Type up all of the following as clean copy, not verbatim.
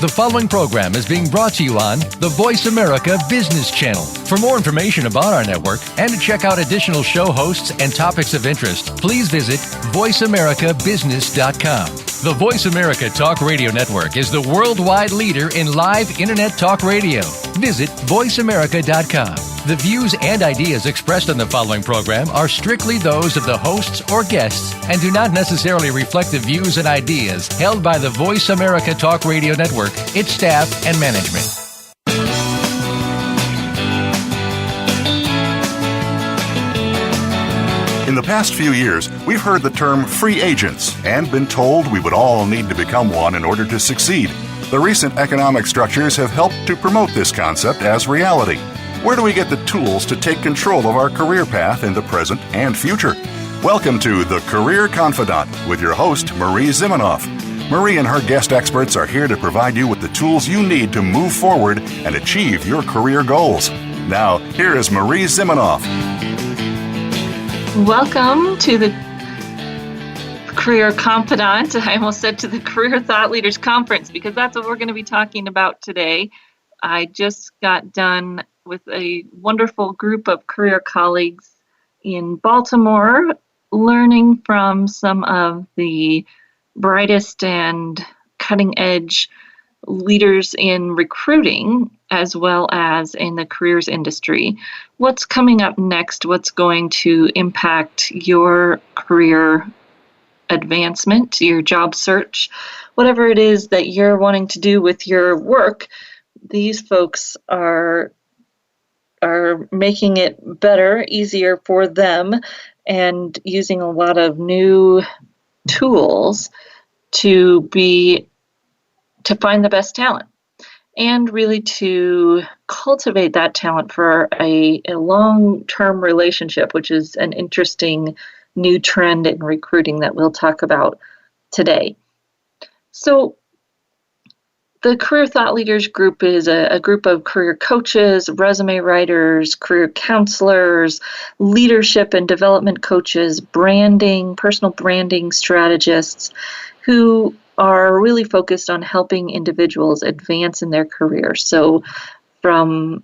The following program is being brought to you on the Voice America Business Channel. For more information about our network and to check out additional show hosts and topics of interest, please visit voiceamericabusiness.com. The Voice America Talk Radio Network is the worldwide leader in live Internet talk radio. Visit voiceamerica.com. The views and ideas expressed on the following program are strictly those of the hosts or guests and do not necessarily reflect the views and ideas held by the Voice America Talk Radio Network, its staff, and management. In the past few years, we've heard the term free agents and been told we would all need to become one in order to succeed. The recent economic structures have helped to promote this concept as reality. Where do we get the tools to take control of our career path in the present and future? Welcome to The Career Confidant with your host, Marie Zimenoff. Marie and her guest experts are here to provide you with the tools you need to move forward and achieve your career goals. Now, here is Marie Zimenoff. Welcome to the Career Confidant. I almost said to the Career Thought Leaders Conference, because that's what we're going to be talking about today. I just got done with a wonderful group of career colleagues in Baltimore, learning from some of the brightest and cutting-edge leaders in recruiting as well as in the careers industry. What's coming up next? What's going to impact your career advancement, your job search, whatever it is that you're wanting to do with your work? These folks are making it better, easier for them, and using a lot of new tools to find the best talent and really to cultivate that talent for a long-term relationship, which is an interesting new trend in recruiting that we'll talk about today. So the Career Thought Leaders group is a group of career coaches, resume writers, career counselors, leadership and development coaches, personal branding strategists who are really focused on helping individuals advance in their career. So from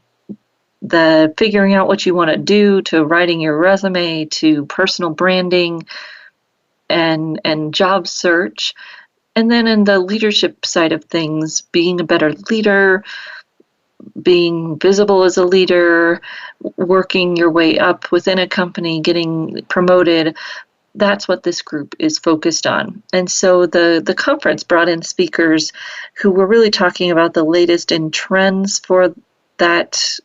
the figuring out what you want to do to writing your resume to personal branding and job search. And then in the leadership side of things, being a better leader, being visible as a leader, working your way up within a company, getting promoted, that's what this group is focused on. And so the conference brought in speakers who were really talking about the latest in trends for that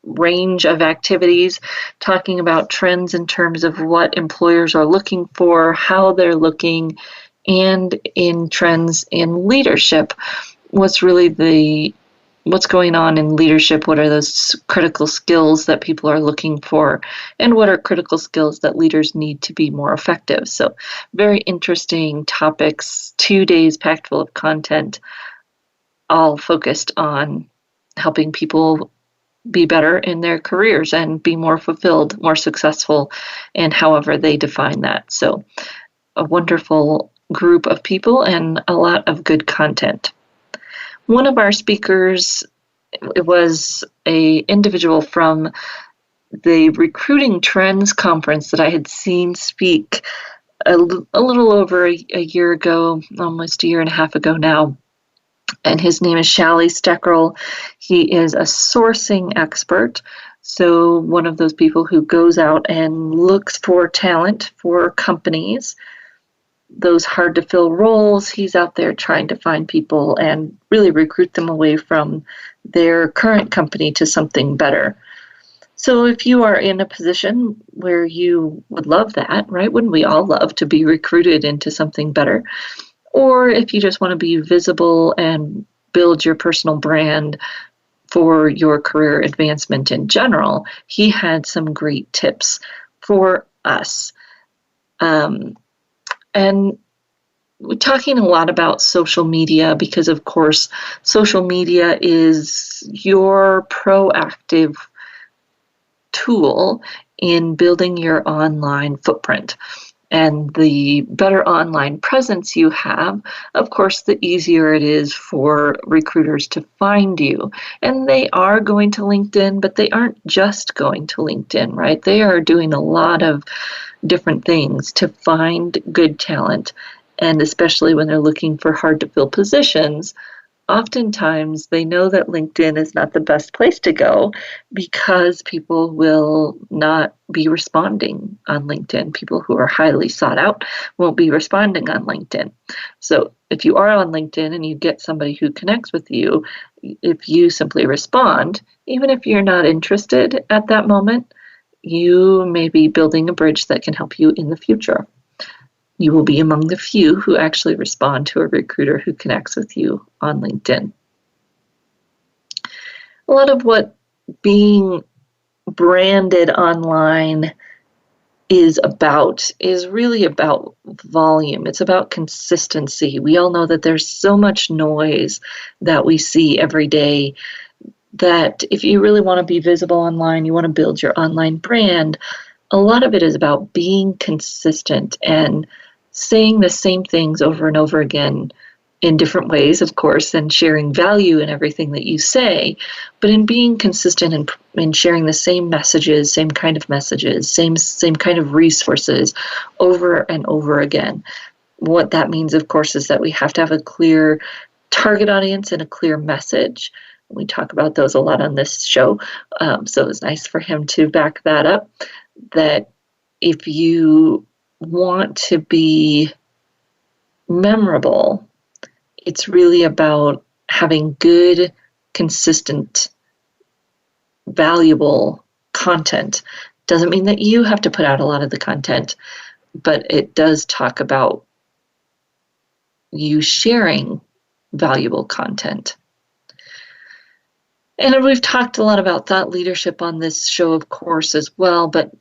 range of activities, talking about trends in terms of what employers are looking for, how they're looking, and in trends in leadership. What's going on in leadership? What are those critical skills that people are looking for? And what are critical skills that leaders need to be more effective? So very interesting topics, 2 days packed full of content, all focused on helping people be better in their careers and be more fulfilled, more successful, and however they define that. So a wonderful group of people and a lot of good content. One of our speakers was an individual from the Recruiting Trends Conference that I had seen speak a little over a year ago, almost a year and a half ago now. And his name is Shally Steckerl. He is a sourcing expert. So one of those people who goes out and looks for talent for companies, those hard to fill roles. He's out there trying to find people and really recruit them away from their current company to something better. So if you are in a position where you would love that, right? Wouldn't we all love to be recruited into something better? Or if you just want to be visible and build your personal brand for your career advancement in general, he had some great tips for us. And we're talking a lot about social media because, of course, social media is your proactive tool in building your online footprint. And the better online presence you have, of course, the easier it is for recruiters to find you. And they are going to LinkedIn, but they aren't just going to LinkedIn, right? They are doing a lot of different things to find good talent. And especially when they're looking for hard to fill positions, oftentimes they know that LinkedIn is not the best place to go because people will not be responding on LinkedIn. People who are highly sought out won't be responding on LinkedIn. So if you are on LinkedIn and you get somebody who connects with you, if you simply respond, even if you're not interested at that moment, you may be building a bridge that can help you in the future. You will be among the few who actually respond to a recruiter who connects with you on LinkedIn. A lot of what being branded online is really about volume. It's about consistency. We all know that there's so much noise that we see every day that if you really want to be visible online, you want to build your online brand, a lot of it is about being consistent and saying the same things over and over again in different ways, of course, and sharing value in everything that you say, but in being consistent in sharing the same messages, same kind of messages, same kind of resources over and over again. What that means, of course, is that we have to have a clear target audience and a clear message. We talk about those a lot on this show, so it was nice for him to back that up, that if you want to be memorable, it's really about having good, consistent, valuable content. Doesn't mean that you have to put out a lot of the content, but it does talk about you sharing valuable content. And we've talked a lot about thought leadership on this show, of course, as well, but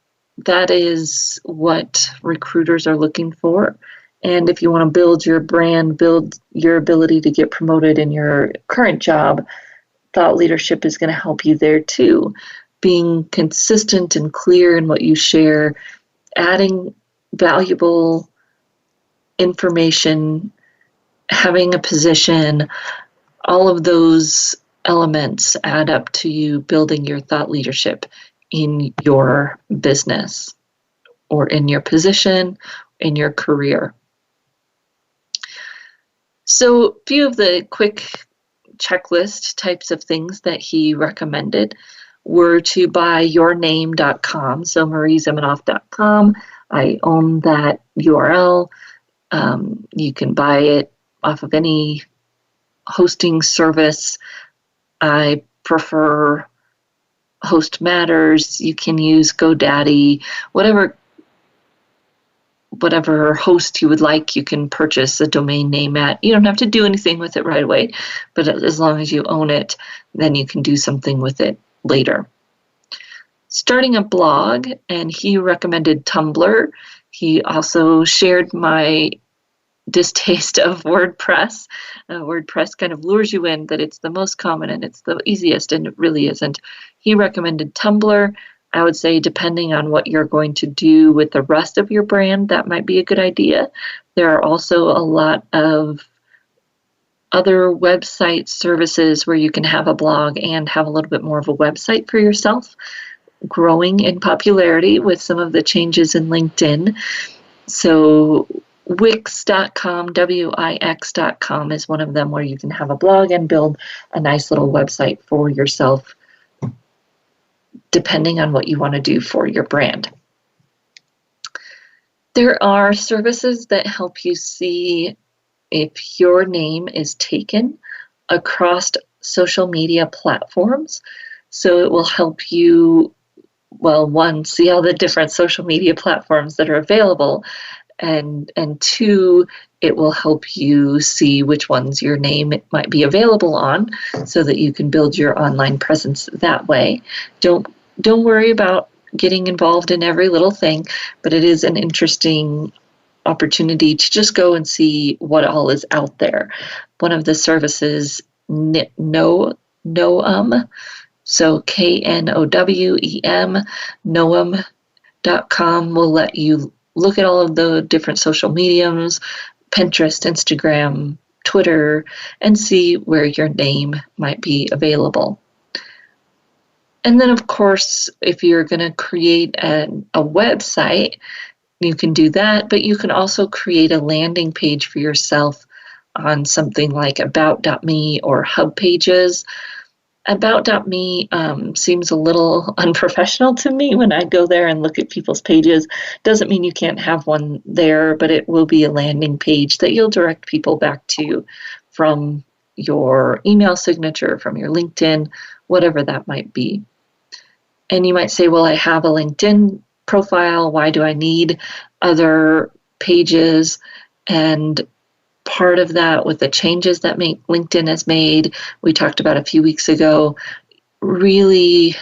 that is what recruiters are looking for. And if you want to build your brand, build your ability to get promoted in your current job, thought leadership is going to help you there too. Being consistent and clear in what you share, adding valuable information, having a position, all of those elements add up to you building your thought leadership in your business or in your position, in your career. So a few of the quick checklist types of things that he recommended were to buy yourname.com, so mariezimanoff.com. I own that URL. You can buy it off of any hosting service. I prefer Host Matters. You can use GoDaddy, whatever host you would like, you can purchase a domain name at. You don't have to do anything with it right away, but as long as you own it, then you can do something with it later. Starting a blog, and he recommended Tumblr. He also shared my distaste of WordPress. WordPress kind of lures you in that it's the most common and it's the easiest, and it really isn't. He recommended Tumblr. I would say depending on what you're going to do with the rest of your brand, that might be a good idea. There are also a lot of other website services where you can have a blog and have a little bit more of a website for yourself, growing in popularity with some of the changes in LinkedIn. So Wix.com, Wix.com is one of them where you can have a blog and build a nice little website for yourself, depending on what you want to do for your brand. There are services that help you see if your name is taken across social media platforms. So it will help you, well, one, see all the different social media platforms that are available, and two, it will help you see which ones your name might be available on so that you can build your online presence that way. Don't worry about getting involved in every little thing, but it is an interesting opportunity to just go and see what all is out there. One of the services, Knowem, so Knowem, Knowem.com will let you look at all of the different social mediums, Pinterest, Instagram, Twitter, and see where your name might be available. And then, of course, if you're going to create a website, you can do that, but you can also create a landing page for yourself on something like About.me or Hub Pages. About.me seems a little unprofessional to me when I go there and look at people's pages. Doesn't mean you can't have one there, but it will be a landing page that you'll direct people back to from your email signature, from your LinkedIn, whatever that might be. And you might say, well, I have a LinkedIn profile. Why do I need other pages? And part of that, with the changes that LinkedIn has made, we talked about a few weeks ago, really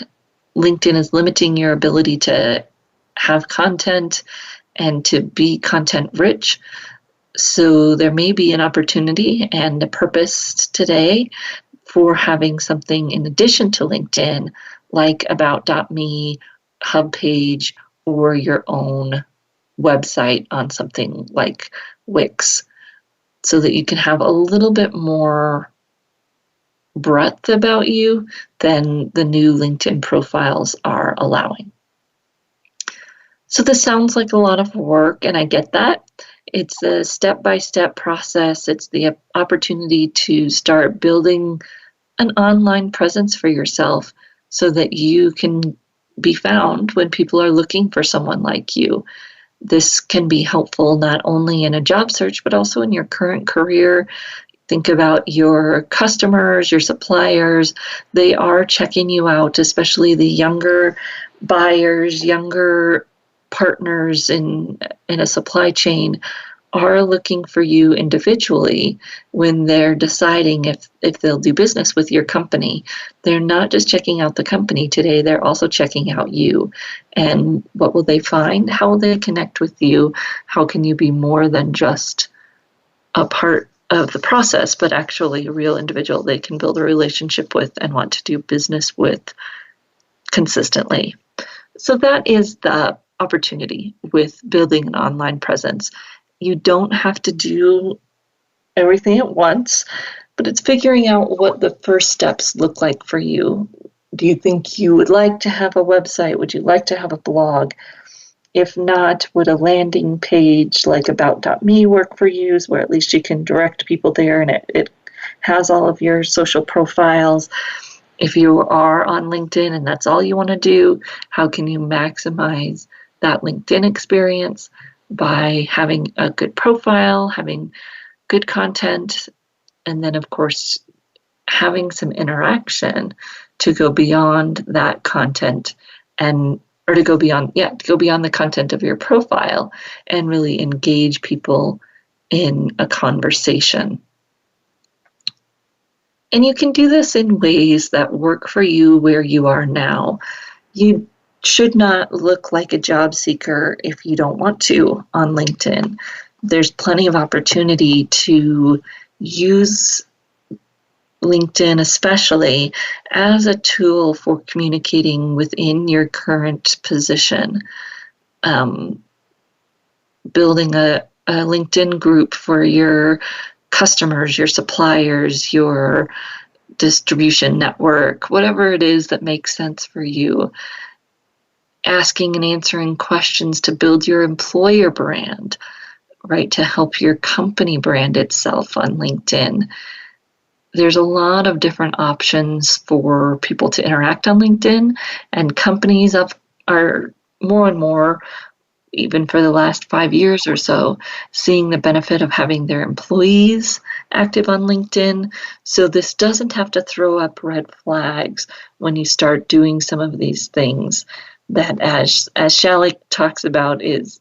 LinkedIn is limiting your ability to have content and to be content rich. So there may be an opportunity and a purpose today for having something in addition to LinkedIn, like About.me, Hub Page, or your own website on something like Wix, so that you can have a little bit more breadth about you than the new LinkedIn profiles are allowing. So this sounds like a lot of work, and I get that. It's a step-by-step process. It's the opportunity to start building an online presence for yourself so that you can be found when people are looking for someone like you. This can be helpful not only in a job search, but also in your current career. Think about your customers, your suppliers. They are checking you out, especially the younger buyers, younger partners in a supply chain are looking for you individually when they're deciding if they'll do business with your company. They're not just checking out the company today, they're also checking out you. And what will they find? How will they connect with you? How can you be more than just a part of the process, but actually a real individual they can build a relationship with and want to do business with consistently? So that is the opportunity with building an online presence. You don't have to do everything at once, but it's figuring out what the first steps look like for you. Do you think you would like to have a website? Would you like to have a blog? If not, would a landing page like About.me work for you, where at least you can direct people there and it has all of your social profiles? If you are on LinkedIn and that's all you want to do, how can you maximize that LinkedIn experience by having a good profile, having good content, and then, of course, having some interaction to go beyond that content to go beyond the content of your profile and really engage people in a conversation. And you can do this in ways that work for you where you are now. You should not look like a job seeker if you don't want to on LinkedIn. There's plenty of opportunity to use LinkedIn especially as a tool for communicating within your current position. Building a LinkedIn group for your customers, your suppliers, your distribution network, whatever it is that makes sense for you. Asking and answering questions to build your employer brand, right, to help your company brand itself on LinkedIn. There's a lot of different options for people to interact on LinkedIn, and companies are more and more, even for the last 5 years or so, seeing the benefit of having their employees active on LinkedIn. So this doesn't have to throw up red flags when you start doing some of these things that, as Shalik talks about, is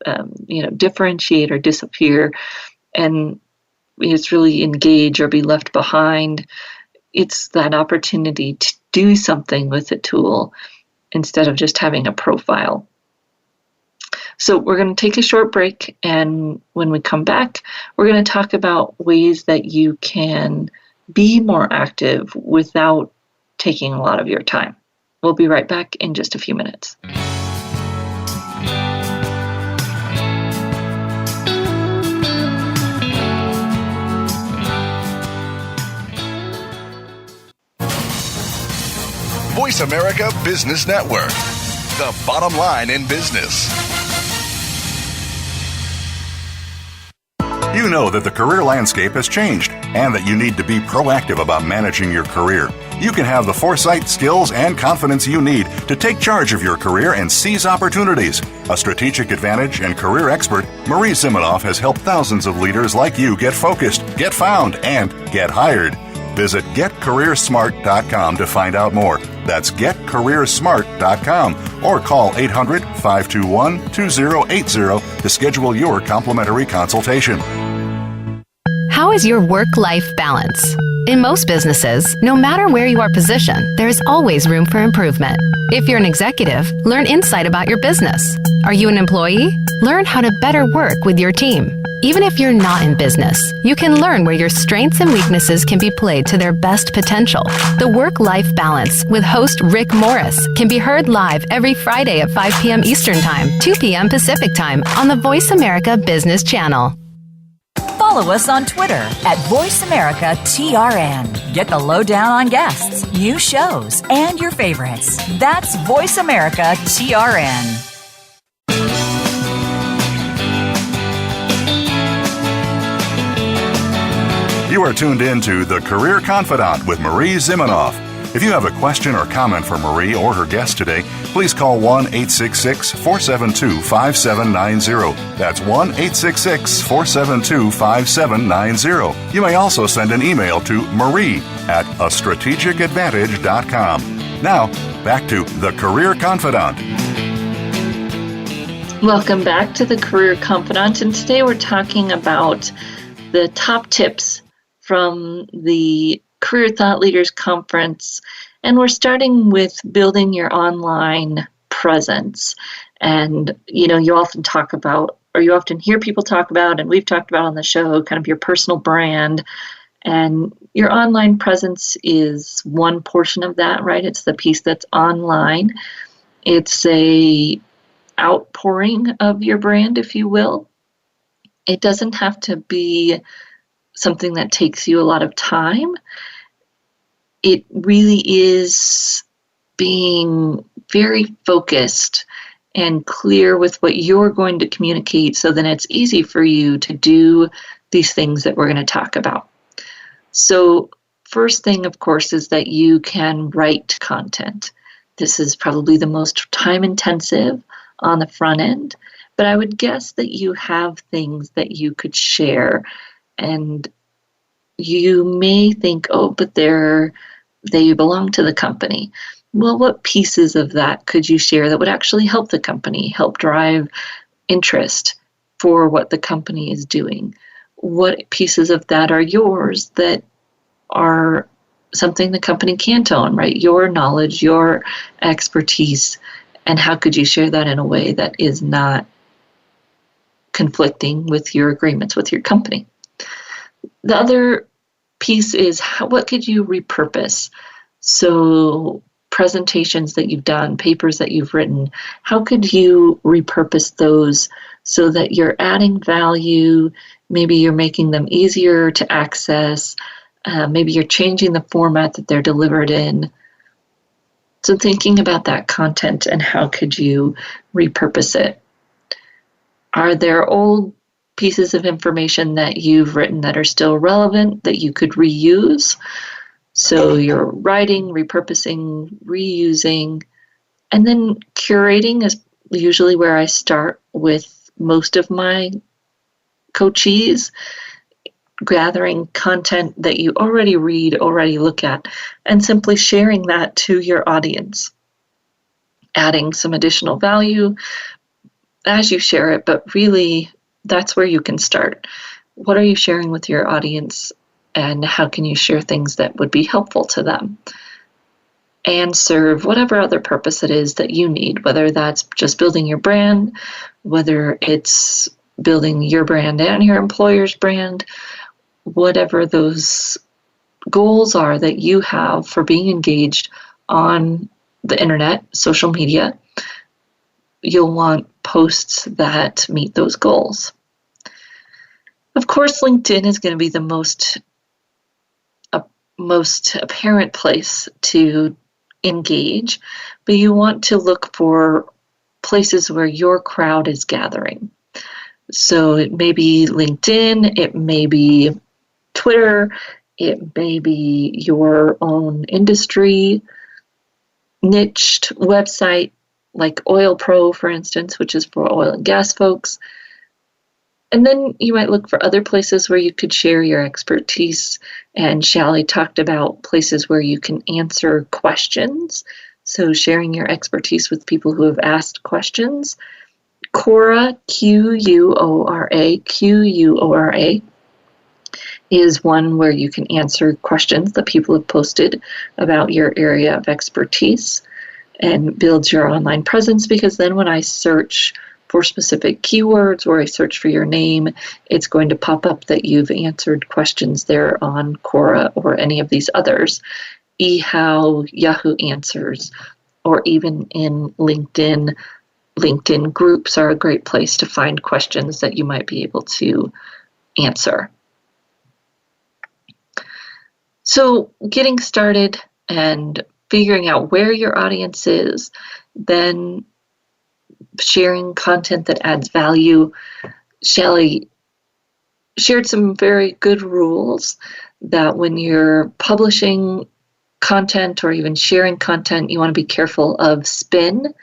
differentiate or disappear, and it's really engage or be left behind. It's that opportunity to do something with the tool instead of just having a profile. So we're going to take a short break, and when we come back, we're going to talk about ways that you can be more active without taking a lot of your time. We'll be right back in just a few minutes. Voice America Business Network, the bottom line in business. You know that the career landscape has changed and that you need to be proactive about managing your career. You can have the foresight, skills, and confidence you need to take charge of your career and seize opportunities. A strategic advantage and career expert, Marie Zimenoff has helped thousands of leaders like you get focused, get found, and get hired. Visit getcareersmart.com to find out more. That's getcareersmart.com or call 800-521-2080 to schedule your complimentary consultation. How is your work-life balance? In most businesses, no matter where you are positioned, there is always room for improvement. If you're an executive, learn insight about your business. Are you an employee? Learn how to better work with your team. Even if you're not in business, you can learn where your strengths and weaknesses can be played to their best potential. The Work-Life Balance with host Rick Morris can be heard live every Friday at 5 p.m. Eastern Time, 2 p.m. Pacific Time on the Voice America Business Channel. Follow us on Twitter at VoiceAmericaTRN. Get the lowdown on guests, new shows, and your favorites. That's VoiceAmericaTRN. You are tuned in to The Career Confidant with Marie Zimenoff. If you have a question or comment for Marie or her guest today, please call 1-866-472-5790. That's 1-866-472-5790. You may also send an email to marie@astrategicadvantage.com. Now, back to The Career Confidant. Welcome back to the Career Confidant, and today we're talking about the top tips from the Career Thought Leaders Conference, and we're starting with building your online presence. And you often talk about, or you often hear people talk about, and we've talked about on the show, kind of your personal brand. And your online presence is one portion of that, right? It's the piece that's online. It's a outpouring of your brand, if you will. It doesn't have to be something that takes you a lot of time. It really is being very focused and clear with what you're going to communicate, so then it's easy for you to do these things that we're going to talk about. So first thing, of course, is that you can write content. This is probably the most time intensive on the front end, but I would guess that you have things that you could share. And you may think, oh, but they belong to the company. Well, what pieces of that could you share that would actually help the company, help drive interest for what the company is doing? What pieces of that are yours that are something the company can't own, right? Your knowledge, your expertise, and how could you share that in a way that is not conflicting with your agreements with your company? The other piece is what could you repurpose? So presentations that you've done, papers that you've written, how could you repurpose those so that you're adding value? Maybe you're making them easier to access. Maybe you're changing the format that they're delivered in. So thinking about that content and how could you repurpose it? Are there old pieces of information that you've written that are still relevant that you could reuse? So you're writing, repurposing, reusing, and then curating is usually where I start with most of my coachees, gathering content that you already read, already look at, and simply sharing that to your audience, adding some additional value as you share it, but really that's where you can start. What are you sharing with your audience, and how can you share things that would be helpful to them and serve whatever other purpose it is that you need, whether that's just building your brand, whether it's building your brand and your employer's brand, whatever those goals are that you have for being engaged on the internet, social media, you'll want posts that meet those goals. Of course, LinkedIn is going to be the most apparent place to engage, but you want to look for places where your crowd is gathering. So it may be LinkedIn, it may be Twitter, it may be your own industry niched website like Oil Pro, for instance, which is for oil and gas folks. And then you might look for other places where you could share your expertise. And Shally talked about places where you can answer questions. So sharing your expertise with people who have asked questions. Quora, Quora, is one where you can answer questions that people have posted about your area of expertise and builds your online presence, because then when I search for specific keywords or I search for your name, it's going to pop up that you've answered questions there on Quora or any of these others. eHow, Yahoo Answers, or even in LinkedIn. LinkedIn groups are a great place to find questions that you might be able to answer. So getting started and figuring out where your audience is, then sharing content that adds value. Shally shared some very good rules that when you're publishing content or even sharing content, you want to be careful of spin.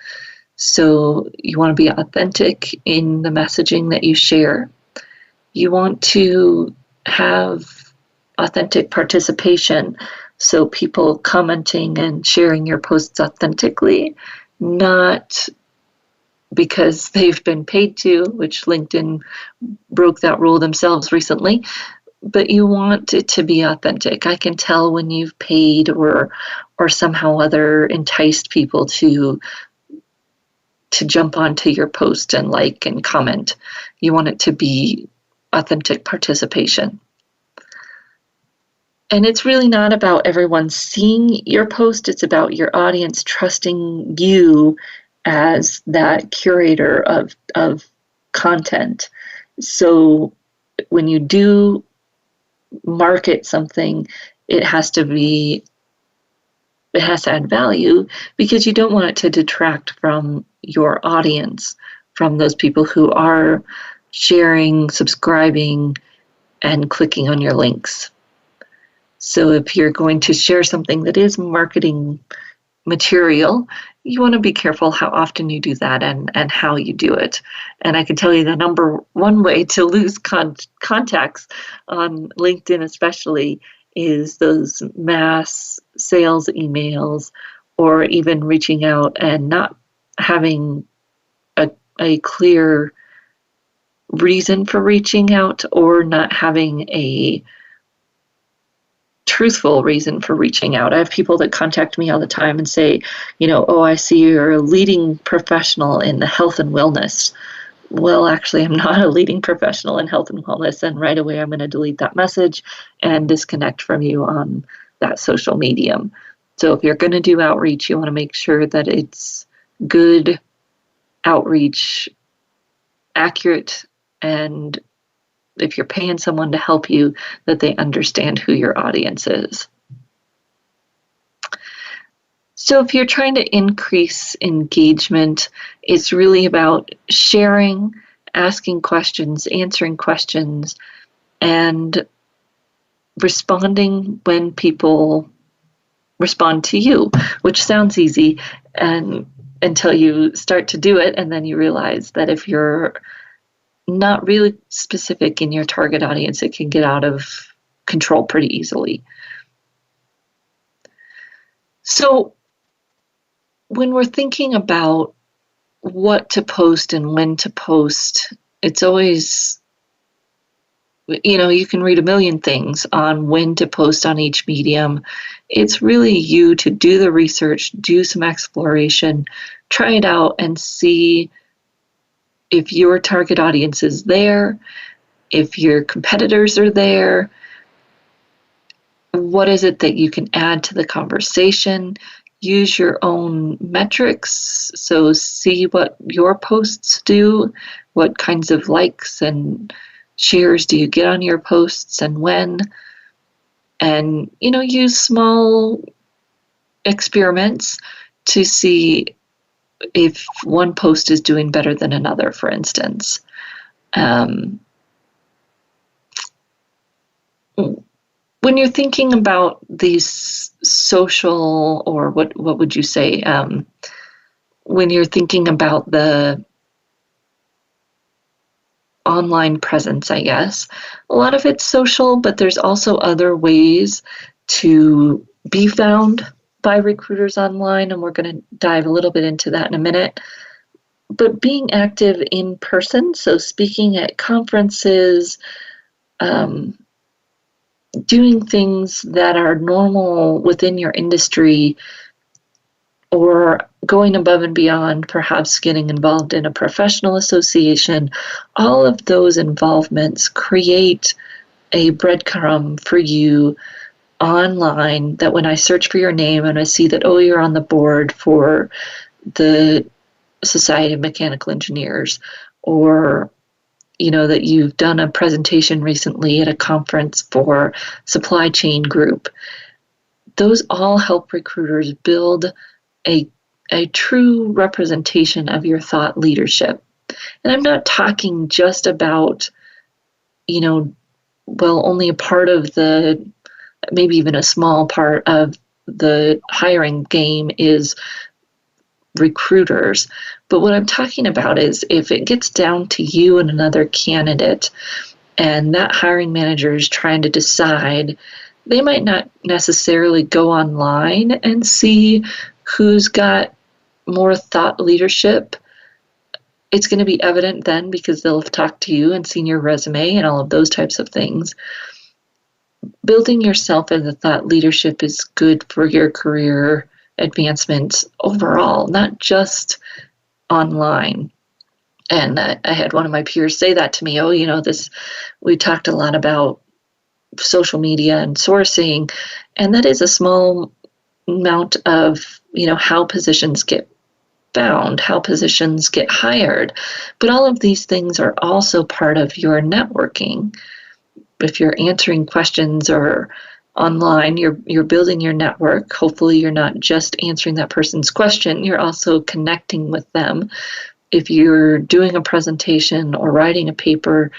So you want to be authentic in the messaging that you share. You want to have authentic participation, so people commenting and sharing your posts authentically, not because they've been paid to, which LinkedIn broke that rule themselves recently, but you want it to be authentic. I can tell when you've paid or somehow other enticed people to jump onto your post and like and comment. You want it to be authentic participation. And it's really not about everyone seeing your post, it's about your audience trusting you as that curator of content. So when you do market something, it has to add value, because you don't want it to detract from your audience, from those people who are sharing, subscribing, and clicking on your links. So if you're going to share something that is marketing material, you want to be careful how often you do that and how you do it. And I can tell you the number one way to lose contacts on LinkedIn especially is those mass sales emails, or even reaching out and not having a clear reason for reaching out, or not having a truthful reason for reaching out. I have people that contact me all the time and say, I see you're a leading professional in the health and wellness. Well, actually, I'm not a leading professional in health and wellness, and right away I'm going to delete that message and disconnect from you on that social medium. So if you're going to do outreach, you want to make sure that it's good outreach, accurate, and if you're paying someone to help you, that they understand who your audience is. So if you're trying to increase engagement, it's really about sharing, asking questions, answering questions, and responding when people respond to you, which sounds easy until you start to do it, and then you realize that if you're not really specific in your target audience, it can get out of control pretty easily. So when we're thinking about what to post and when to post, it's always, you can read a million things on when to post on each medium. It's really you to do the research, do some exploration, try it out and see if your target audience is there, if your competitors are there. What is it that you can add to the conversation? Use your own metrics. So see what your posts do, what kinds of likes and shares do you get on your posts and when. And, use small experiments to see if one post is doing better than another, for instance. When you're thinking about these social, or what would you say, when you're thinking about the online presence, I guess, a lot of it's social, but there's also other ways to be found by recruiters online, and we're going to dive a little bit into that in a minute. But being active in person, so speaking at conferences, doing things that are normal within your industry, or going above and beyond, perhaps getting involved in a professional association, all of those involvements create a breadcrumb for you online, that when I search for your name and I see that, oh, you're on the board for the Society of Mechanical Engineers, or that you've done a presentation recently at a conference for Supply Chain Group. Those all help recruiters build a true representation of your thought leadership. And I'm not talking just about, only a part of maybe even a small part of the hiring game is recruiters. But what I'm talking about is, if it gets down to you and another candidate, and that hiring manager is trying to decide, they might not necessarily go online and see who's got more thought leadership. It's going to be evident then, because they'll have talked to you and seen your resume and all of those types of things. Building yourself as a thought leadership is good for your career advancement overall, not just online. And I had one of my peers say that to me. We talked a lot about social media and sourcing, and that is a small amount of how positions get found, how positions get hired. But all of these things are also part of your networking. If you're answering questions or online, you're building your network. Hopefully you're not just answering that person's question, you're also connecting with them. If you're doing a presentation or writing a paper,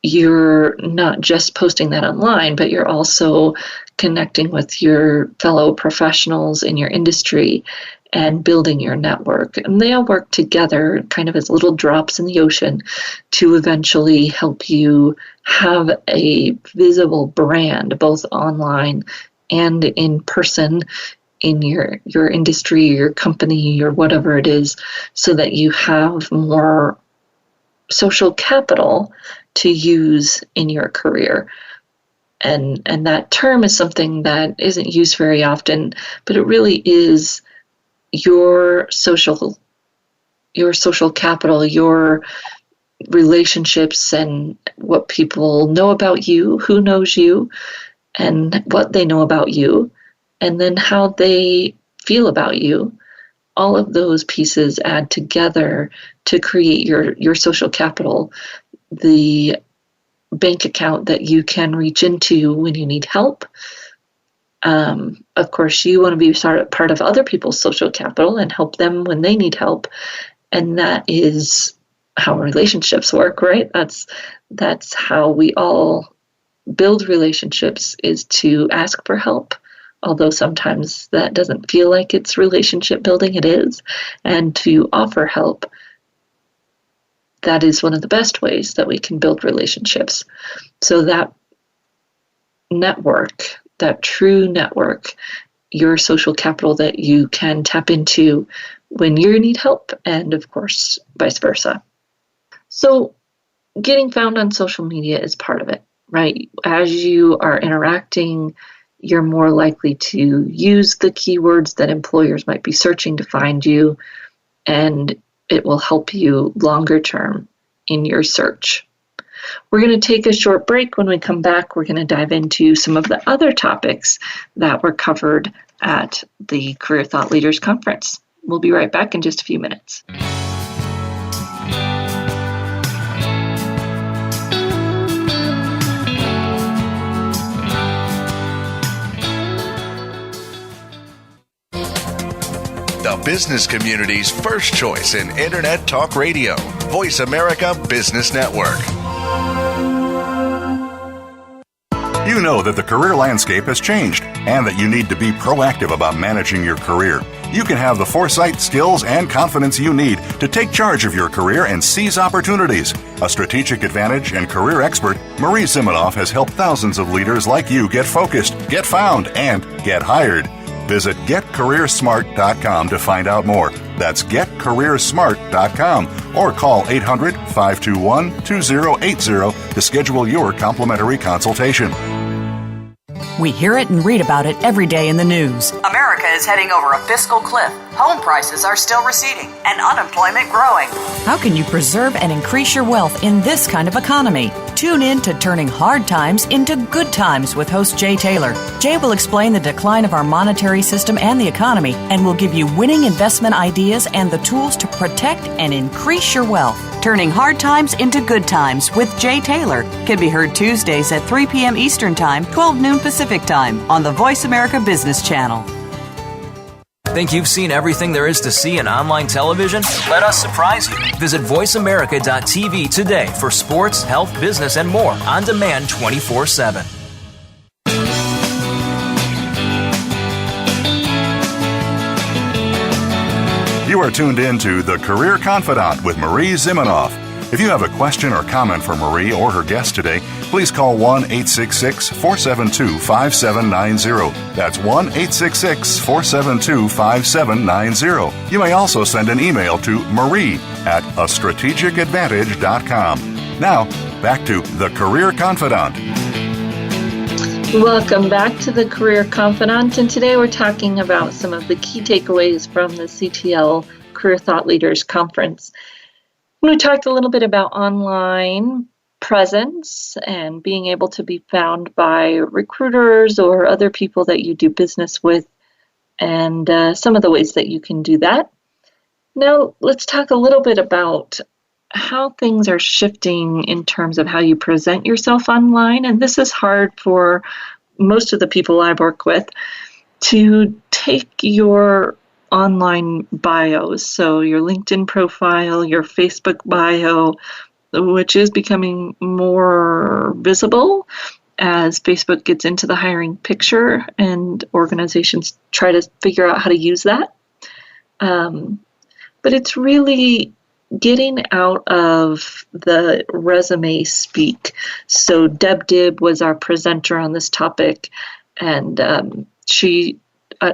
you're not just posting that online, but you're also connecting with your fellow professionals in your industry and building your network. And they all work together kind of as little drops in the ocean to eventually help you have a visible brand, both online and in person, in your industry, your company, or whatever it is, so that you have more social capital to use in your career. And that term is something that isn't used very often, but it really is your social capital, your relationships, and what people know about you, who knows you, and what they know about you, and then how they feel about you. All of those pieces add together to create your social capital, the bank account that you can reach into when you need help. Of course, you want to be part of other people's social capital and help them when they need help. And that is how relationships work, right? That's how we all build relationships, is to ask for help. Although sometimes that doesn't feel like it's relationship building, it is. And to offer help, that is one of the best ways that we can build relationships. So that network, that true network, your social capital that you can tap into when you need help, and of course, vice versa. So getting found on social media is part of it, right? As you are interacting, you're more likely to use the keywords that employers might be searching to find you, and it will help you longer term in your search. We're going to take a short break. When we come back, we're going to dive into some of the other topics that were covered at the Career Thought Leaders Conference. We'll be right back in just a few minutes. The business community's first choice in Internet Talk Radio. Voice America Business Network. You know that the career landscape has changed and that you need to be proactive about managing your career. You can have the foresight, skills, and confidence you need to take charge of your career and seize opportunities. A strategic advantage and career expert, Marie Zimenoff has helped thousands of leaders like you get focused, get found, and get hired. Visit getcareersmart.com to find out more. That's getcareersmart.com or call 800-521-2080 to schedule your complimentary consultation. We hear it and read about it every day in the news. America is heading over a fiscal cliff. Home prices are still receding and unemployment growing. How can you preserve and increase your wealth in this kind of economy? Tune in to Turning Hard Times into Good Times with host Jay Taylor. Jay will explain the decline of our monetary system and the economy and will give you winning investment ideas and the tools to protect and increase your wealth. Turning Hard Times into Good Times with Jay Taylor can be heard Tuesdays at 3 p.m. Eastern Time, 12 noon Pacific Time on the Voice America Business Channel. Think you've seen everything there is to see in online television? Let us surprise you. Visit voiceamerica.tv today for sports, health, business, and more on demand 24/7. You are tuned in to The Career Confidant with Marie Zimenoff. If you have a question or comment for Marie or her guest today, please call 1-866-472-5790. That's 1-866-472-5790. You may also send an email to marie@astrategicadvantage.com. Now, back to The Career Confidant. Welcome back to the Career Confidant, and today we're talking about some of the key takeaways from the CTL Career Thought Leaders Conference. We talked a little bit about online presence and being able to be found by recruiters or other people that you do business with, and some of the ways that you can do that. Now, let's talk a little bit about how things are shifting in terms of how you present yourself online. And this is hard for most of the people I work with to take your online bios, so your LinkedIn profile, your Facebook bio, which is becoming more visible as Facebook gets into the hiring picture and organizations try to figure out how to use that. But it's really getting out of the resume speak. So Deb Dibb was our presenter on this topic, and she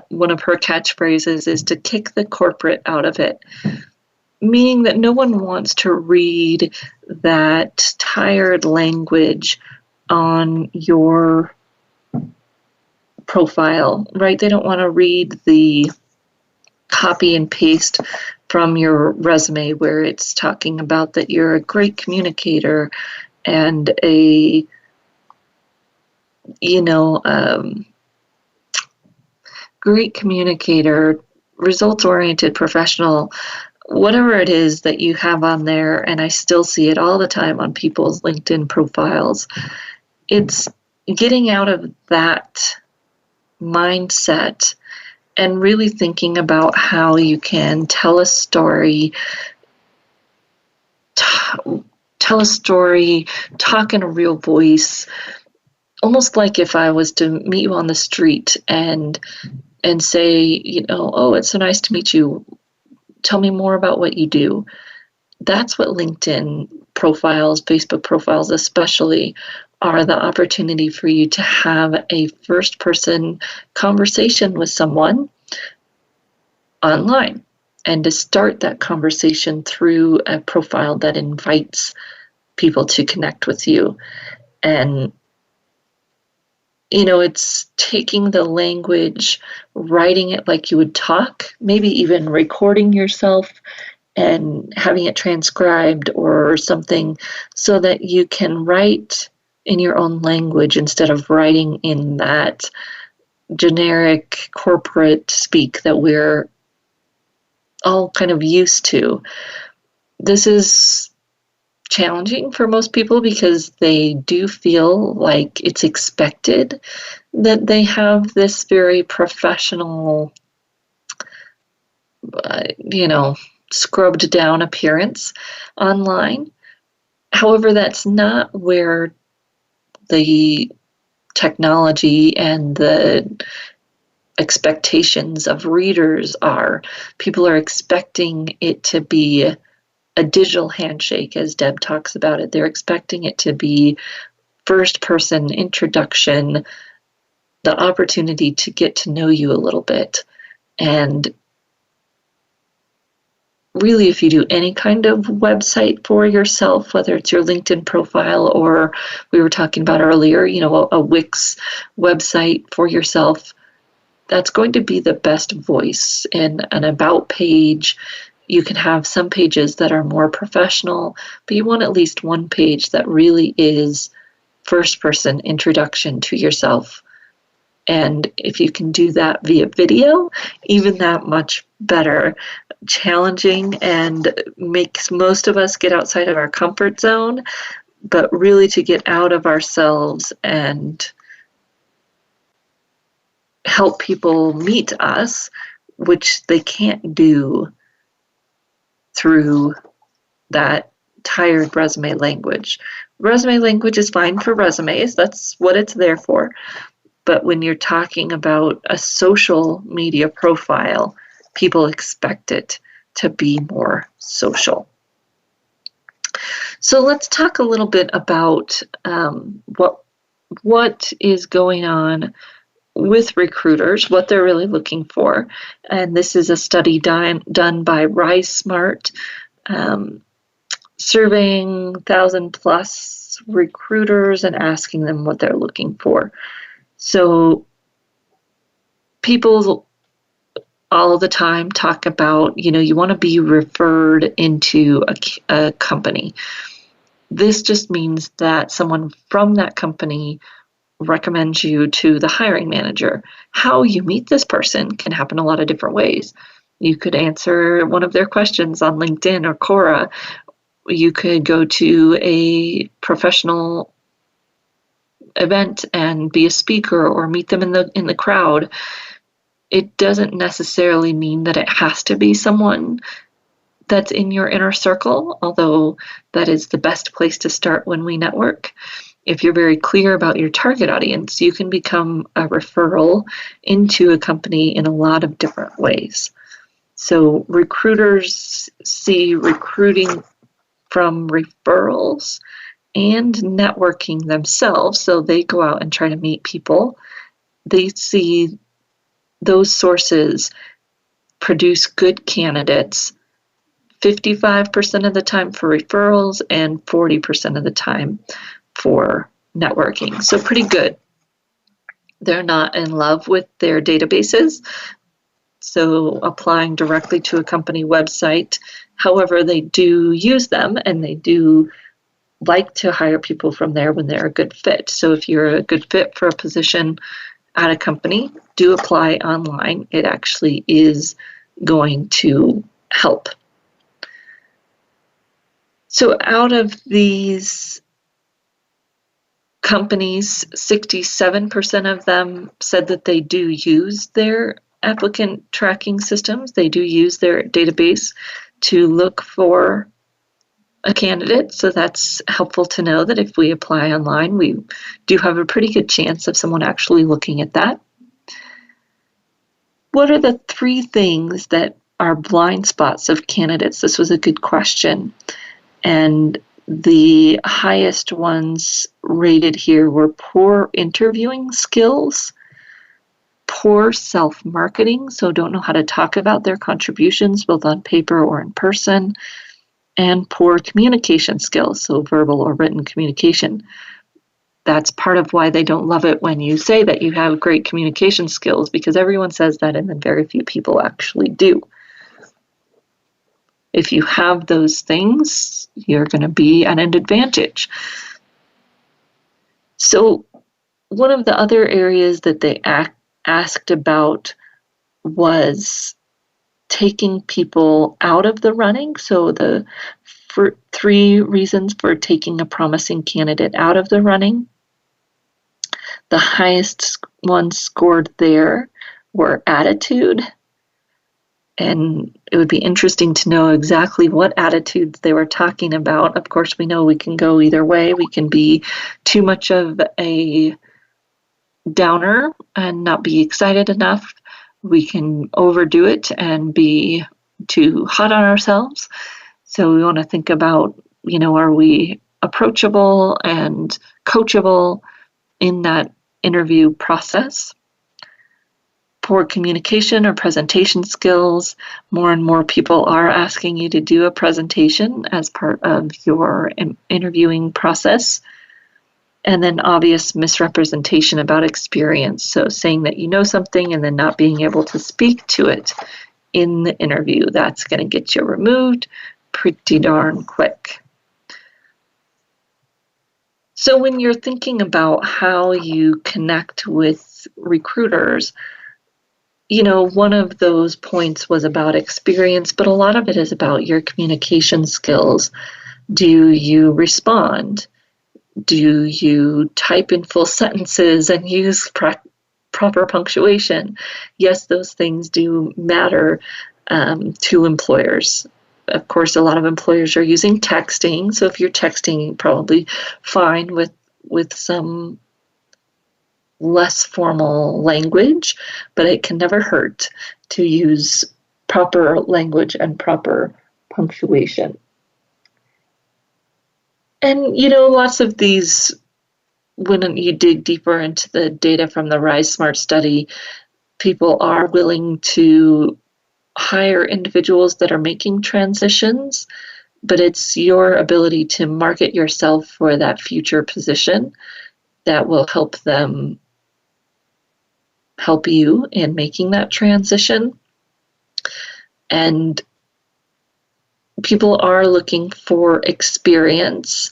one of her catchphrases is to kick the corporate out of it, meaning that no one wants to read that tired language on your profile, right? They don't want to read the copy and paste from your resume where it's talking about that you're a great communicator and a, great communicator, results-oriented professional, whatever it is that you have on there, and I still see it all the time on people's LinkedIn profiles. It's getting out of that mindset and really thinking about how you can tell a story, talk in a real voice, almost like if I was to meet you on the street and say, oh, it's so nice to meet you. Tell me more about what you do. That's what LinkedIn profiles, Facebook profiles especially, are the opportunity for you to have a first-person conversation with someone online and to start that conversation through a profile that invites people to connect with you. And it's taking the language, writing it like you would talk, maybe even recording yourself and having it transcribed or something so that you can write in your own language instead of writing in that generic corporate speak that we're all kind of used to. This is challenging for most people because they do feel like it's expected that they have this very professional scrubbed down appearance online. However, that's not where the technology and the expectations of readers are. People are expecting it to be a digital handshake, as Deb talks about it. They're expecting it to be first person introduction, the opportunity to get to know you a little bit. And really, if you do any kind of website for yourself, whether it's your LinkedIn profile or we were talking about earlier, a Wix website for yourself, that's going to be the best voice. In an about page, you can have some pages that are more professional, but you want at least one page that really is first person introduction to yourself. And if you can do that via video, even that much better. Challenging and makes most of us get outside of our comfort zone, but really to get out of ourselves and help people meet us, which they can't do through that tired resume language. Resume language is fine for resumes. That's what it's there for. But when you're talking about a social media profile, people expect it to be more social. So let's talk a little bit about what is going on with recruiters, what they're really looking for. And this is a study done by RiseSmart, surveying 1,000 plus recruiters and asking them what they're looking for. So people all the time talk about, you want to be referred into a company. This just means that someone from that company recommends you to the hiring manager. How you meet this person can happen a lot of different ways. You could answer one of their questions on LinkedIn or Quora. You could go to a professional event and be a speaker or meet them in the crowd. It doesn't necessarily mean that it has to be someone that's in your inner circle, although that is the best place to start when we network. If you're very clear about your target audience, you can become a referral into a company in a lot of different ways. So recruiters see recruiting from referrals and networking themselves, so they go out and try to meet people. They see those sources produce good candidates 55% of the time for referrals and 40% of the time for networking. So pretty good. They're not in love with their databases, so applying directly to a company website. However, they do use them and they do like to hire people from there when they're a good fit. So if you're a good fit for a position at a company, do apply online. It actually is going to help. So out of these companies, 67% of them said that they do use their applicant tracking systems. They do use their database to look for a candidate. So that's helpful to know that if we apply online, we do have a pretty good chance of someone actually looking at that. What are the 3 things that are blind spots of candidates? This was a good question. And the highest ones rated here were poor interviewing skills, poor self-marketing, so don't know how to talk about their contributions both on paper or in person, and poor communication skills, so verbal or written communication. That's part of why they don't love it when you say that you have great communication skills, because everyone says that and then very few people actually do. If you have those things, you're going to be at an advantage. So one of the other areas that they asked about was taking people out of the running. So the 3 reasons for taking a promising candidate out of the running. The highest ones scored there were attitude, And it would be interesting to know exactly what attitudes they were talking about. Of course, we know we can go either way. We can be too much of a downer and not be excited enough. We can overdo it and be too hot on ourselves. So we want to think about, are we approachable and coachable in that interview process? Poor communication or presentation skills. More and more people are asking you to do a presentation as part of your interviewing process. And then obvious misrepresentation about experience. So saying that you know something and then not being able to speak to it in the interview. That's going to get you removed pretty darn quick. So when you're thinking about how you connect with recruiters, one of those points was about experience, but a lot of it is about your communication skills. Do you respond? Do you type in full sentences and use proper punctuation? Yes, those things do matter to employers. Of course, a lot of employers are using texting. So if you're texting, probably fine with some less formal language, but it can never hurt to use proper language and proper punctuation. And, lots of these, when you dig deeper into the data from the Rise Smart study, people are willing to hire individuals that are making transitions, but it's your ability to market yourself for that future position that will help them help you in making that transition. And people are looking for experience.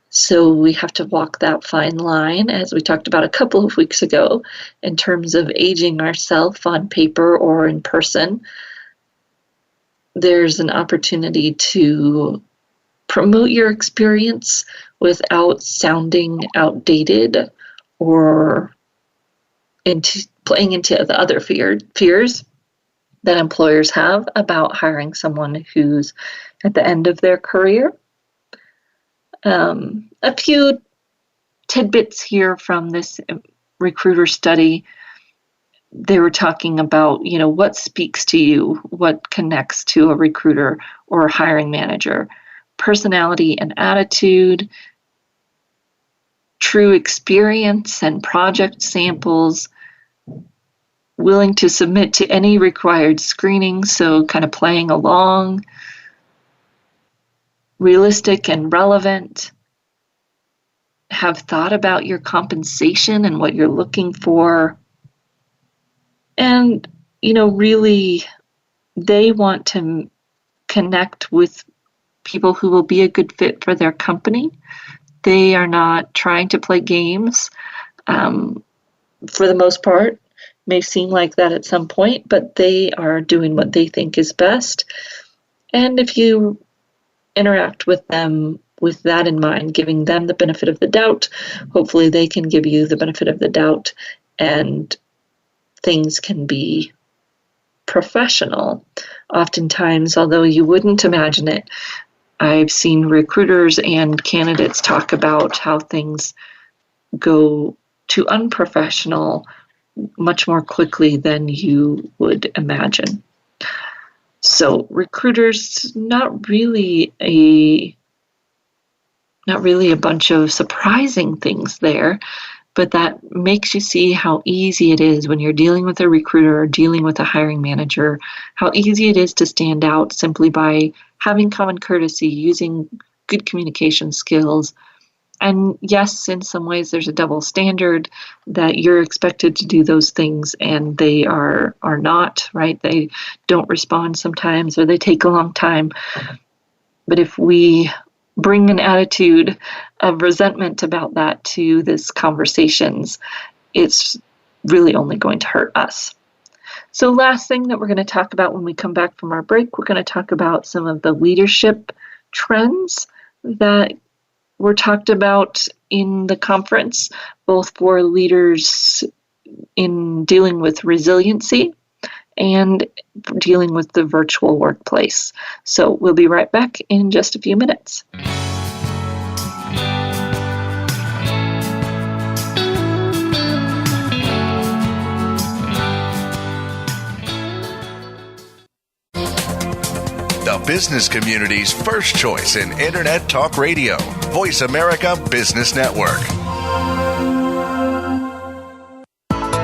So we have to walk that fine line, as we talked about a couple of weeks ago, in terms of aging ourselves on paper or in person. There's an opportunity to promote your experience without sounding outdated or playing into the other fears that employers have about hiring someone who's at the end of their career. A few tidbits here from this recruiter study. They were talking about, what speaks to you, what connects to a recruiter or a hiring manager. Personality and attitude, true experience and project samples, willing to submit to any required screening, so kind of playing along, realistic and relevant, have thought about your compensation and what you're looking for, and, really they want to connect with people who will be a good fit for their company. They are not trying to play games for the most part. May seem like that at some point, but they are doing what they think is best. And if you interact with them with that in mind, giving them the benefit of the doubt, hopefully they can give you the benefit of the doubt, and things can be professional. Oftentimes, although you wouldn't imagine it, I've seen recruiters and candidates talk about how things go to unprofessional much more quickly than you would imagine. So recruiters, not really a bunch of surprising things there, but that makes you see how easy it is when you're dealing with a recruiter or dealing with a hiring manager, how easy it is to stand out simply by having common courtesy, using good communication skills. And yes, in some ways there's a double standard that you're expected to do those things and they are not, right? They don't respond sometimes, or they take a long time. But if we bring an attitude of resentment about that to this conversations, it's really only going to hurt us. So last thing that we're going to talk about when we come back from our break, we're going to talk about some of the leadership trends that were talked about in the conference, both for leaders in dealing with resiliency and dealing with the virtual workplace. So we'll be right back in just a few minutes. The business community's first choice in Internet Talk Radio. Voice America Business Network.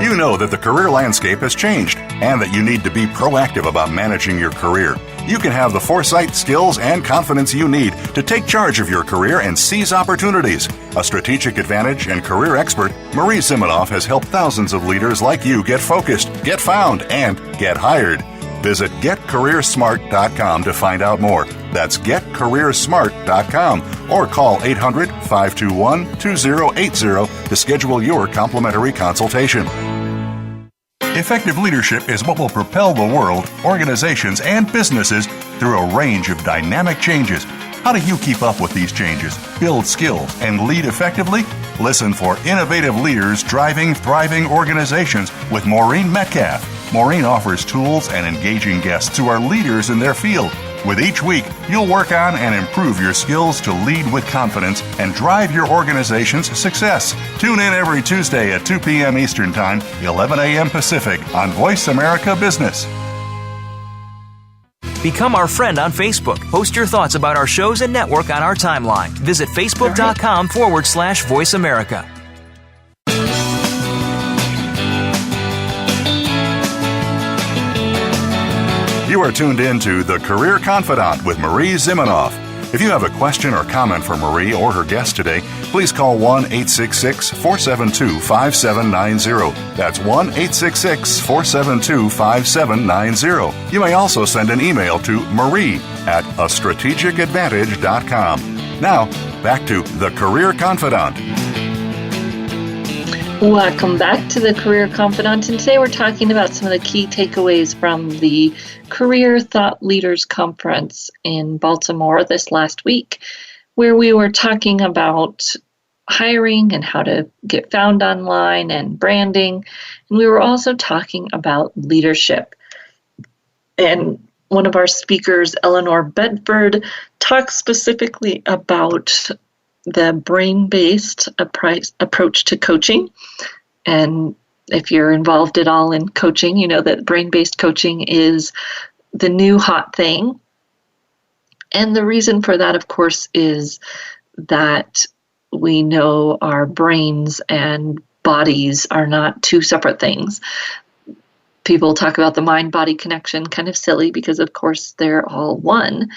You know that the career landscape has changed and that you need to be proactive about managing your career. You can have the foresight, skills, and confidence you need to take charge of your career and seize opportunities. A strategic advantage and career expert, Marie Zimenoff has helped thousands of leaders like you get focused, get found, and get hired. Visit getcareersmart.com to find out more. That's getcareersmart.com or call 800-521-2080 to schedule your complimentary consultation. Effective leadership is what will propel the world, organizations, and businesses through a range of dynamic changes. How do you keep up with these changes, build skills, and lead effectively? Listen for Innovative Leaders Driving Thriving Organizations with Maureen Metcalf. Maureen offers tools and engaging guests who are leaders in their field. With each week, you'll work on and improve your skills to lead with confidence and drive your organization's success. Tune in every Tuesday at 2 p.m. Eastern Time, 11 a.m. Pacific on Voice America Business. Become our friend on Facebook. Post your thoughts about our shows and network on our timeline. Visit facebook.com/Voice America. You are tuned in to The Career Confidante with Marie Zimenoff. If you have a question or comment for Marie or her guest today, please call 1-866-472-5790. That's 1-866-472-5790. You may also send an email to marie@astrategicadvantage.com. Now, back to The Career Confidante. Welcome back to the Career Confidant, and today we're talking about some of the key takeaways from the Career Thought Leaders Conference in Baltimore this last week, where we were talking about hiring and how to get found online and branding, and we were also talking about leadership. And one of our speakers, Eleanor Bedford, talks specifically about the brain-based approach to coaching. And if you're involved at all in coaching, you know that brain-based coaching is the new hot thing. And the reason for that, of course, is that we know our brains and bodies are not two separate things. People talk about the mind-body connection, kind of silly, because of course they're all one.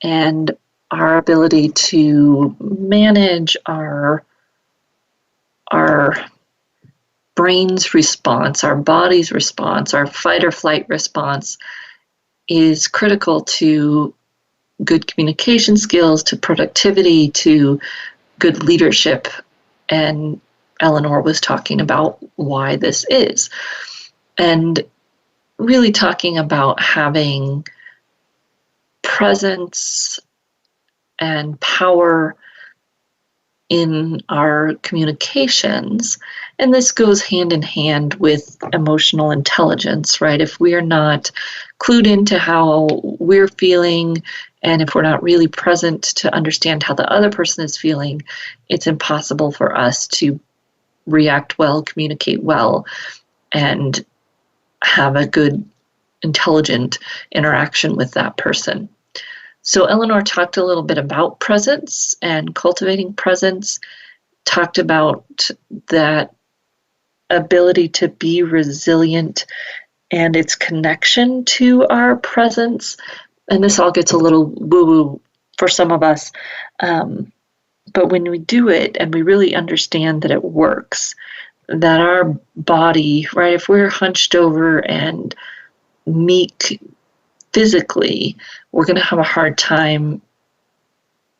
And our ability to manage our brain's response, our body's response, our fight or flight response is critical to good communication skills, to productivity, to good leadership. And Eleanor was talking about why this is. And really talking about having presence and power in our communications. And this goes hand in hand with emotional intelligence, right? If we're not clued into how we're feeling, and if we're not really present to understand how the other person is feeling, it's impossible for us to react well, communicate well, and have a good, intelligent interaction with that person. So Eleanor talked a little bit about presence and cultivating presence, talked about that ability to be resilient and its connection to our presence. And this all gets a little woo-woo for some of us. But when we do it and we really understand that it works, that our body, right, if we're hunched over and meek physically, we're going to have a hard time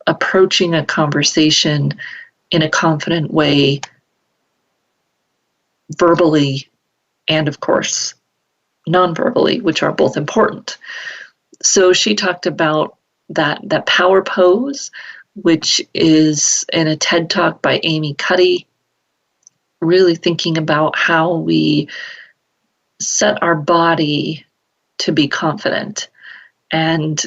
approaching a conversation in a confident way, verbally, and of course, non-verbally, which are both important. So she talked about that power pose, which is in a TED Talk by Amy Cuddy, really thinking about how we set our body to be confident. And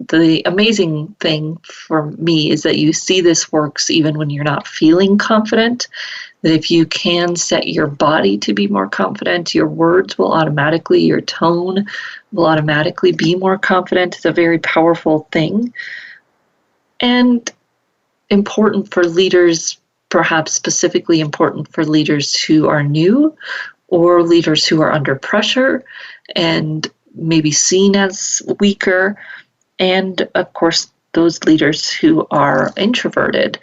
the amazing thing for me is that you see this works even when you're not feeling confident, that if you can set your body to be more confident, your words will automatically, your tone will automatically be more confident. It's a very powerful thing. And important for leaders, perhaps specifically important for leaders who are new or leaders who are under pressure and maybe seen as weaker. And of course, those leaders who are introverted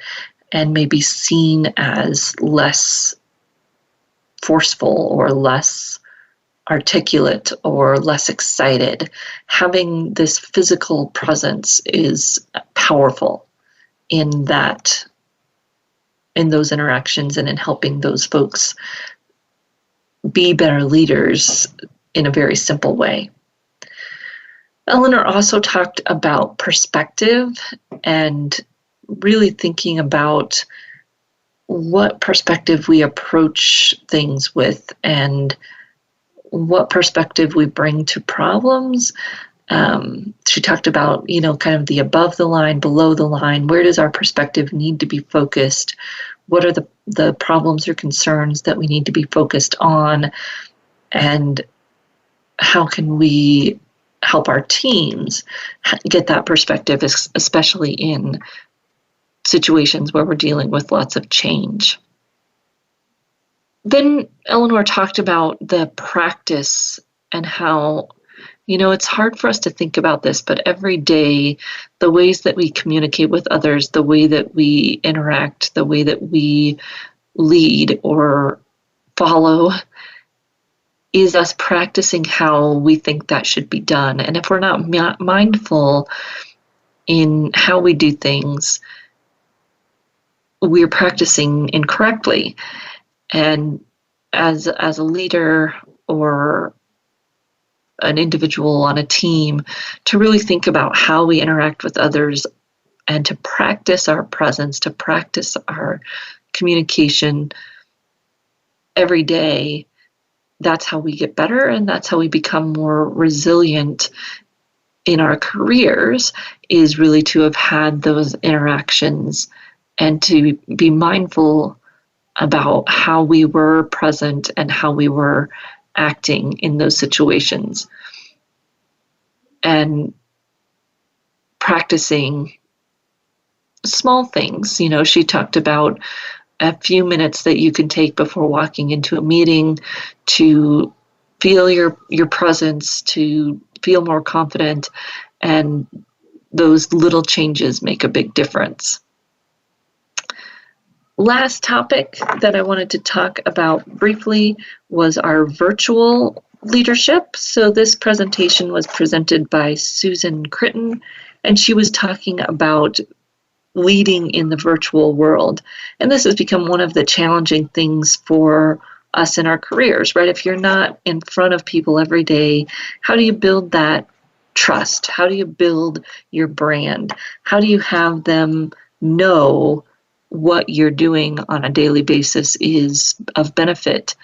and maybe seen as less forceful or less articulate or less excited. Having this physical presence is powerful in those interactions and in helping those folks be better leaders in a very simple way. Eleanor also talked about perspective and really thinking about what perspective we approach things with and what perspective we bring to problems. She talked about, kind of the above the line, below the line. Where does our perspective need to be focused? What are the problems or concerns that we need to be focused on? And how can we help our teams get that perspective, especially in situations where we're dealing with lots of change? Then Eleanor talked about the practice and how, it's hard for us to think about this, but every day, the ways that we communicate with others, the way that we interact, the way that we lead or follow is us practicing how we think that should be done. And if we're not mindful in how we do things, we're practicing incorrectly. And as a leader or an individual on a team, to really think about how we interact with others and to practice our presence, to practice our communication every day, that's how we get better and that's how we become more resilient in our careers, is really to have had those interactions and to be mindful about how we were present and how we were acting in those situations. And practicing small things. She talked about a few minutes that you can take before walking into a meeting to feel your presence, to feel more confident, and those little changes make a big difference. Last topic that I wanted to talk about briefly was our virtual leadership. So this presentation was presented by Susan Critton, and she was talking about leading in the virtual world. And this has become one of the challenging things for us in our careers, right? If you're not in front of people every day, how do you build that trust? How do you build your brand? How do you have them know what you're doing on a daily basis is of benefit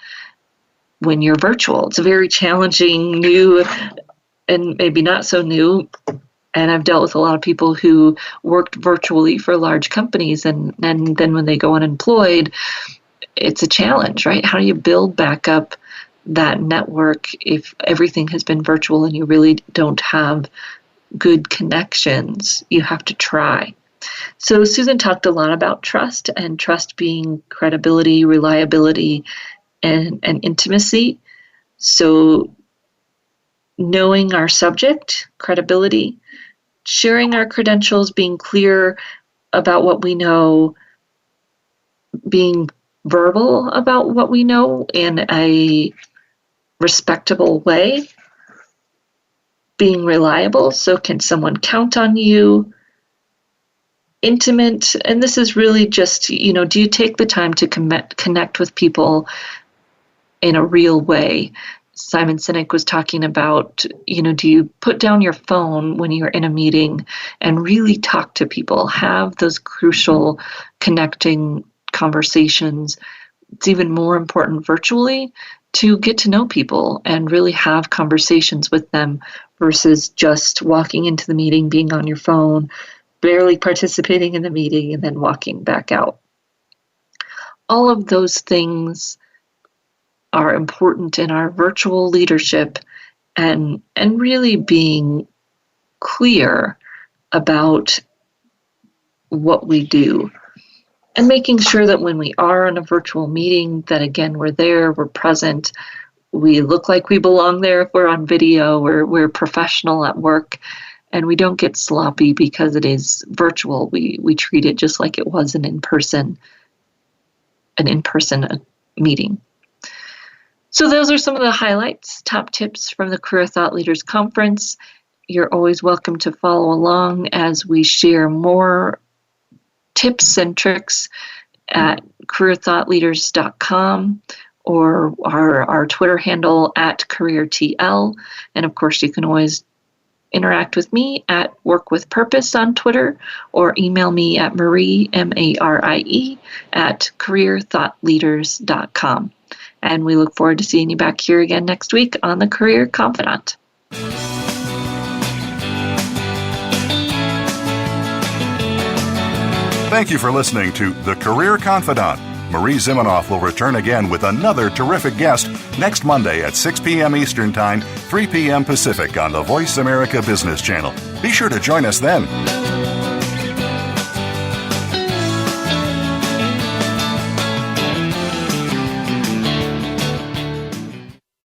when you're virtual? It's a very challenging, new, and maybe not so new. And I've dealt with a lot of people who worked virtually for large companies, and then when they go unemployed, it's a challenge, right? How do you build back up that network if everything has been virtual and you really don't have good connections? You have to try. So Susan talked a lot about trust, and trust being credibility, reliability, and intimacy. So knowing our subject, credibility, sharing our credentials, being clear about what we know, being verbal about what we know in a respectable way, being reliable. So can someone count on you? Intimate, and this is really just, do you take the time to connect with people in a real way? Simon Sinek was talking about, do you put down your phone when you're in a meeting and really talk to people, have those crucial connecting conversations it's even more important virtually to get to know people and really have conversations with them versus just walking into the meeting, being on your phone, barely participating in the meeting, and then walking back out. All of those things are important in our virtual leadership, and really being clear about what we do. And making sure that when we are on a virtual meeting, that again, we're there, we're present, we look like we belong there if we're on video, we're professional at work, and we don't get sloppy because it is virtual. We treat it just like it was an in-person meeting. So those are some of the highlights, top tips from the Career Thought Leaders Conference. You're always welcome to follow along as we share more tips and tricks at careerthoughtleaders.com or our Twitter handle at CareerTL. And of course, you can always interact with me at Work with Purpose on Twitter, or email me at Marie, M-A-R-I-E, at careerthoughtleaders.com. And we look forward to seeing you back here again next week on the Career Confidante. Thank you for listening to The Career Confidante. Marie Zimenoff will return again with another terrific guest next Monday at 6 p.m. Eastern Time, 3 p.m. Pacific on the Voice America Business Channel. Be sure to join us then.